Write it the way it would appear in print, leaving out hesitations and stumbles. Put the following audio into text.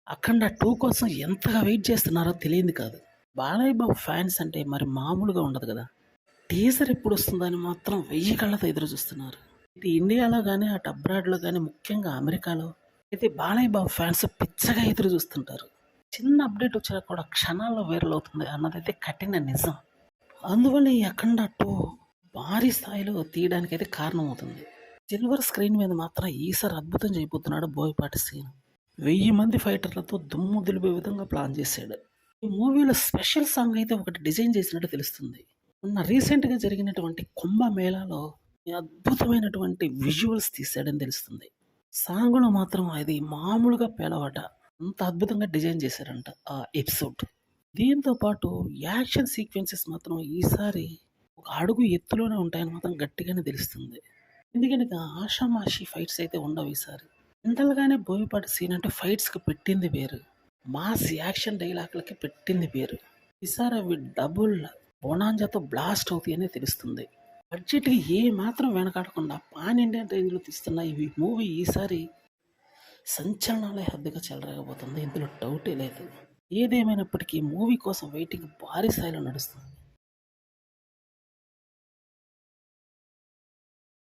'అఖండ 2' కోసం ఎంతగా వెయిట్ చేస్తున్నారో తెలియంది కాదు. బాలయ్య బాబు ఫ్యాన్స్ అంటే మరి మామూలుగా ఉండదు గదా! టీజర్ ఎప్పుడొస్తుందని మాత్రం 1000 కళ్ళతో ఎదురు చూస్తున్నారు. ఇటు ఇండియాలో గాని, అటు అబ్రాడ్‌లో గాని, ముఖ్యంగా అమెరికాలో అయితే బాలయ్య బాబు ఫ్యాన్స్ పిచ్చగా ఎదురు చూస్తుంటారు. చిన్న అప్‌డేట్ వచ్చినా కూడా క్షణాల్లో వైరల్ అవుతుంది అన్నదైతే కఠిన నిజం. అందువల్ల ఈ 'అఖండ 2' భారీ స్థాయిలో తీయడానికైతే కారణమవుతుంది. సిల్వర్ స్క్రీన్ మీద మాత్రం ఈసారి అద్భుతం చేయబోతున్నాడు బోయపాటి శ్రీను. 1000 మంది ఫైటర్లతో దుమ్ము దులిపే విధంగా ప్లాన్ చేశాడు. ఈ మూవీలో స్పెషల్ సాంగ్ అయితే ఒకటి డిజైన్ చేసినట్టు తెలుస్తుంది. మొన్న రీసెంట్‌గా జరిగినటువంటి కుంభమేళాలో ఈ అద్భుతమైనటువంటి విజువల్స్ తీశాడని తెలుస్తుంది. సాంగ్‌లో మాత్రం అది మామూలుగా పేలవట. అంత అద్భుతంగా డిజైన్ చేశారంట ఆ ఎపిసోడ్. దీంతో పాటు యాక్షన్ సీక్వెన్సెస్ మాత్రం ఈసారి ఒక అడుగు ఎత్తులోనే ఉంటాయని మాత్రం గట్టిగానే తెలుస్తుంది. ఎందుకనగా ఆషామాషీ ఫైట్స్ అయితే ఉండవు ఈసారి. జనరల్‌గానే బోయపాటి సీన్ అంటే ఫైట్స్‌కి పెట్టింది వేరు. మాస్ యాక్షన్ డైలాగ్‌లకి పెట్టింది వేరు. ఈసారి అవి డబుల్ బొనాంజాతో బ్లాస్ట్ అవుతాయని తెలుస్తుంది. బడ్జెట్‌కి ఏ మాత్రం వెనకాడకుండా పాన్ ఇండియా రేంజ్‌లో తీస్తున్న ఈ మూవీ ఈసారి సంచలనాలే హద్దుగా చెలరేగబోతుంది. ఇందులో డౌటే లేదు. ఏదేమైనప్పటికీ మూవీ కోసం వెయిటింగ్ భారీ స్థాయిలో నడుస్తుంది.